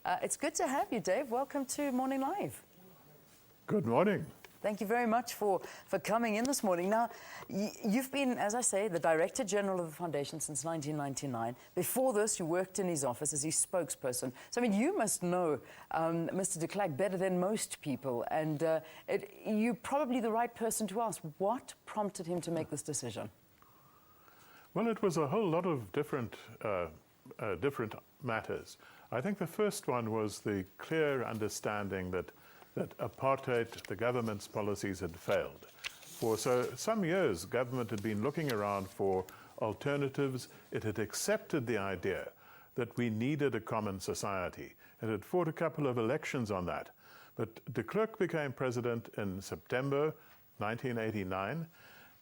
It's good to have you, Dave. Welcome to Morning Live. Good morning. Thank you very much for coming in this morning. Now, you've been, as I say, the Director General of the Foundation since 1999. Before this, you worked in his office as his spokesperson. So, I mean, you must know Mr. de Klerk better than most people. And you're probably the right person to ask. What prompted him to make this decision? Well, it was a whole lot of different matters. I think the first one was the clear understanding that apartheid, the government's policies had failed. For some years, government had been looking around for alternatives. It had accepted the idea that we needed a common society. It had fought a couple of elections on that. But de Klerk became president in September 1989,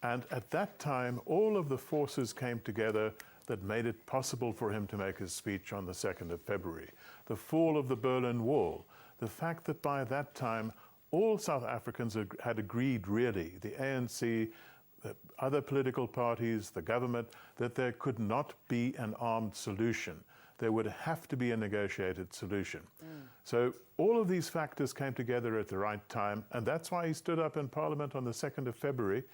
and at that time, all of the forces came together that made it possible for him to make his speech on the 2nd of February. The fall of the Berlin Wall, the fact that by that time, all South Africans had agreed, really, the ANC, the other political parties, the government, that there could not be an armed solution. There would have to be a negotiated solution. So all of these factors came together at the right time, and that's why he stood up in Parliament on the 2nd of February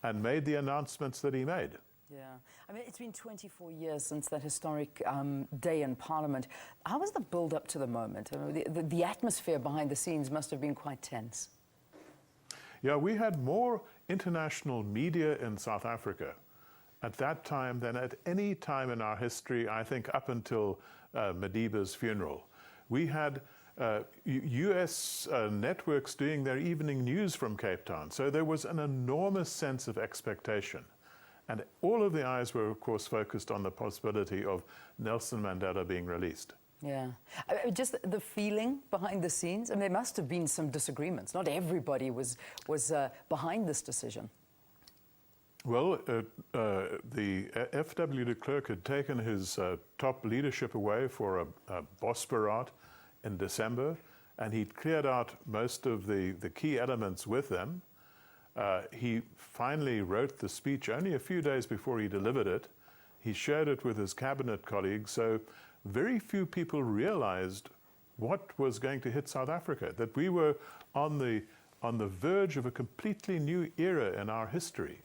and made the announcements that he made. Yeah, I mean, it's been 24 years since that historic day in Parliament. How was the build-up to the moment? I mean, the atmosphere behind the scenes must have been quite tense. Yeah, we had more international media in South Africa at that time than at any time in our history, I think, up until Madiba's funeral. We had US networks doing their evening news from Cape Town, so there was an enormous sense of expectation. And all of the eyes were, of course, focused on the possibility of Nelson Mandela being released. Yeah. Just the feeling behind the scenes, and there must have been some disagreements. Not everybody was behind this decision. Well, the FW de Klerk had taken his top leadership away for a Bosperat in December, and he'd cleared out most of the key elements with them. He finally wrote the speech only a few days before he delivered it. He shared it with his cabinet colleagues, so very few people realized what was going to hit South Africa, that we were on the verge of a completely new era in our history.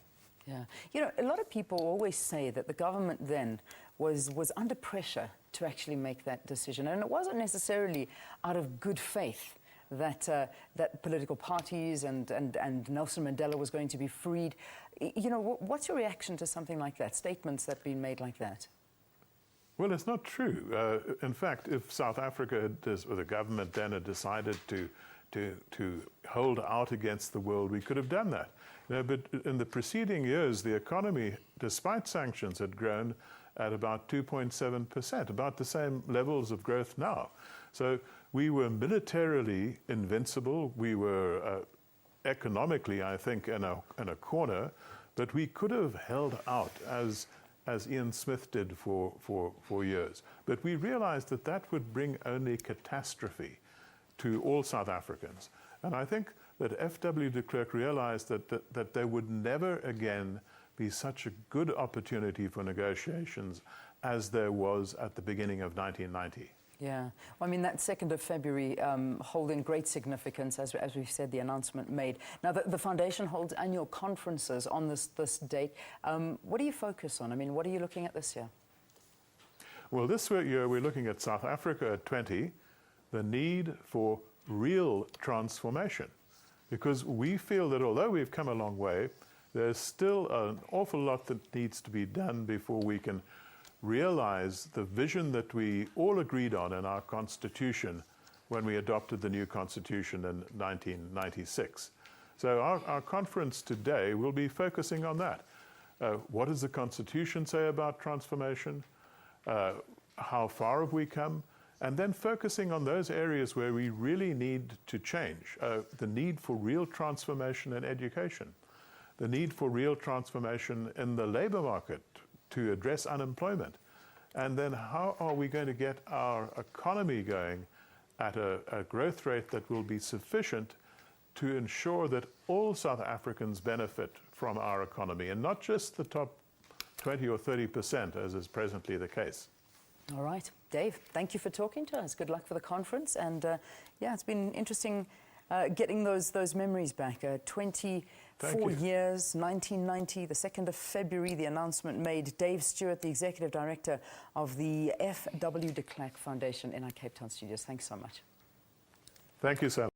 Yeah. You know, a lot of people always say that the government then was under pressure to actually make that decision, and it wasn't necessarily out of good faith that political parties and Nelson Mandela was going to be freed. You know, what's your reaction to something like that, statements that have been made like that? Well, it's not true. In fact, if South Africa, or the government then had decided to hold out against the world, we could have done that. You know, but in the preceding years, the economy, despite sanctions, had grown at about 2.7%, about the same levels of growth now. So we were militarily invincible. We were economically, I think, in a corner, but we could have held out as Ian Smith did for years. But we realized that would bring only catastrophe to all South Africans. And I think that FW de Klerk realized that there would never again be such a good opportunity for negotiations as there was at the beginning of 1990. Yeah, well, I mean, that 2nd of February holding great significance, as we've said, the announcement made. Now, the Foundation holds annual conferences on this date. What do you focus on? I mean, what are you looking at this year? Well, this year we're looking at South Africa at 20, the need for real transformation. Because we feel that although we've come a long way, there's still an awful lot that needs to be done before we can realize the vision that we all agreed on in our Constitution when we adopted the new Constitution in 1996. So our conference today will be focusing on that. What does the Constitution say about transformation? How far have we come? And then focusing on those areas where we really need to change. The need for real transformation in education. The need for real transformation in the labor market to address unemployment. And then how are we going to get our economy going at a growth rate that will be sufficient to ensure that all South Africans benefit from our economy, and not just the top 20 or 30%, as is presently the case. All right. Dave, thank you for talking to us. Good luck for the conference. And yeah, it's been interesting getting those memories back. 24 years, 1990, the 2nd of February, the announcement made. Dave Steward, the Executive Director of the FW de Klerk Foundation in our Cape Town studios. Thanks so much. Thank you, Sam.